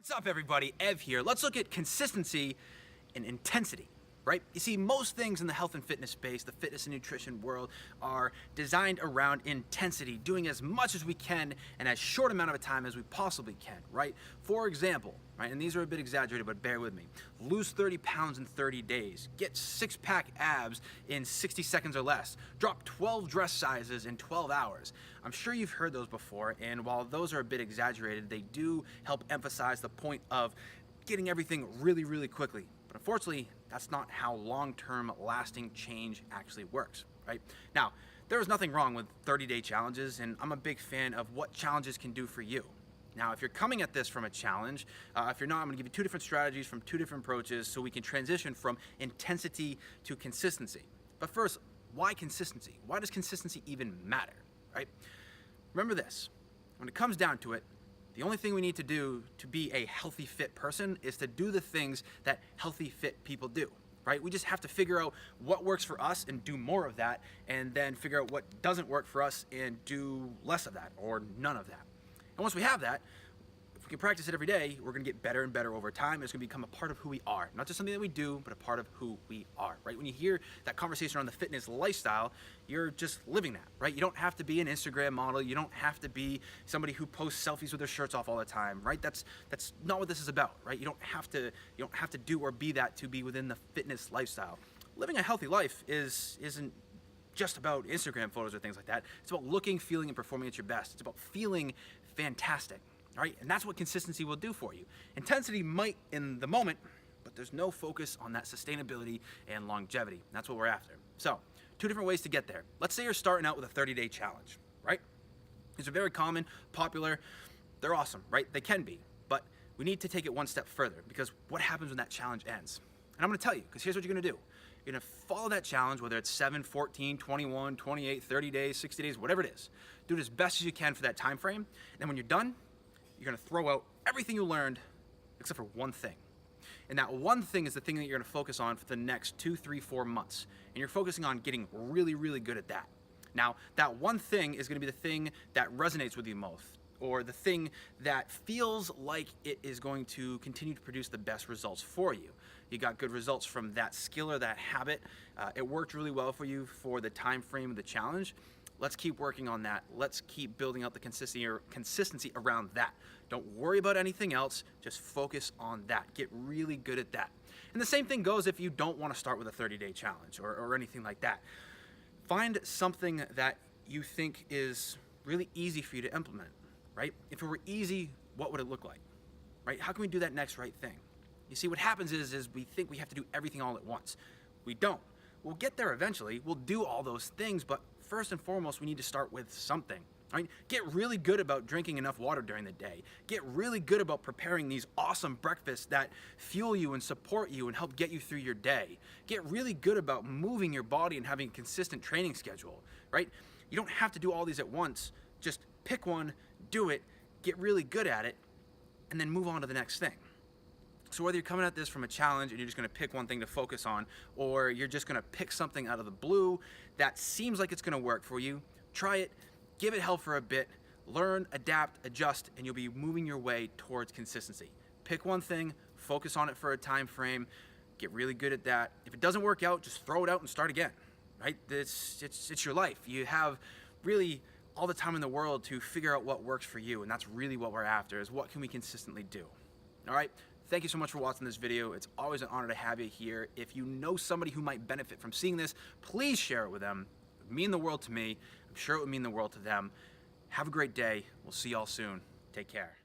What's up, everybody? Ev here. Let's look at consistency and intensity, right? You see, most things in the health and fitness space, the fitness and nutrition world, are designed around intensity, doing as much as we can in as short amount of a time as we possibly can, right? For example, right, and these are a bit exaggerated, but bear with me, lose 30 pounds in 30 days, get six-pack abs in 60 seconds or less, drop 12 dress sizes in 12 hours. I'm sure you've heard those before, and while those are a bit exaggerated, they do help emphasize the point of getting everything really, really quickly. But unfortunately, that's not how long-term lasting change actually works, right? Now, there is nothing wrong with 30-day challenges, and I'm a big fan of what challenges can do for you. Now, if you're coming at this from a challenge, if you're not, I'm gonna give you two different strategies from two different approaches so we can transition from intensity to consistency. But first, why consistency? Why does consistency even matter, right? Remember this, when it comes down to it, the only thing we need to do to be a healthy, fit person is to do the things that healthy, fit people do, right? We just have to figure out what works for us and do more of that, and then figure out what doesn't work for us and do less of that or none of that. And once we have that, if we can practice it every day, we're gonna get better and better over time. It's gonna become a part of who we are. Not just something that we do, but a part of who we are, right? When you hear that conversation around the fitness lifestyle, you're just living that, right? You don't have to be an Instagram model. You don't have to be somebody who posts selfies with their shirts off all the time, right? That's not what this is about, right? You don't have to do or be that to be within the fitness lifestyle. Living a healthy life isn't just about Instagram photos or things like that. It's about looking, feeling, and performing at your best. It's about feeling fantastic, right? And that's what consistency will do for you. Intensity might in the moment, but there's no focus on that sustainability and longevity. That's what we're after. So, two different ways to get there. Let's say you're starting out with a 30-day challenge, right? These are very common, popular, they're awesome, right? They can be, but we need to take it one step further, because what happens when that challenge ends? And I'm gonna tell you, because here's what you're gonna do. You're gonna follow that challenge, whether it's 7, 14, 21, 28, 30 days, 60 days, whatever it is. Do it as best as you can for that time frame. And then when you're done, you're gonna throw out everything you learned except for one thing. And that one thing is the thing that you're gonna focus on for the next 2, 3, 4 months. And you're focusing on getting really, really good at that. Now, that one thing is gonna be the thing that resonates with you most, or the thing that feels like it is going to continue to produce the best results for you. You got good results from that skill or that habit. It worked really well for you for the time frame of the challenge. Let's keep working on that. Let's keep building out the consistency around that. Don't worry about anything else, just focus on that. Get really good at that. And the same thing goes if you don't want to start with a 30-day challenge or anything like that. Find something that you think is really easy for you to implement, right? If it were easy, what would it look like, right? How can we do that next right thing? You see, what happens is we think we have to do everything all at once. We don't. We'll get there eventually. We'll do all those things, but first and foremost, we need to start with something. Right? Get really good about drinking enough water during the day. Get really good about preparing these awesome breakfasts that fuel you and support you and help get you through your day. Get really good about moving your body and having a consistent training schedule, right? You don't have to do all these at once. Just pick one, do it, get really good at it, and then move on to the next thing. So whether you're coming at this from a challenge and you're just gonna pick one thing to focus on, or you're just gonna pick something out of the blue that seems like it's gonna work for you, try it, give it hell for a bit, learn, adapt, adjust, and you'll be moving your way towards consistency. Pick one thing, focus on it for a time frame, get really good at that. If it doesn't work out, just throw it out and start again, right? It's your life. You have really all the time in the world to figure out what works for you, and that's really what we're after, is what can we consistently do, all right? Thank you so much for watching this video. It's always an honor to have you here. If you know somebody who might benefit from seeing this, please share it with them. It would mean the world to me. I'm sure it would mean the world to them. Have a great day. We'll see y'all soon. Take care.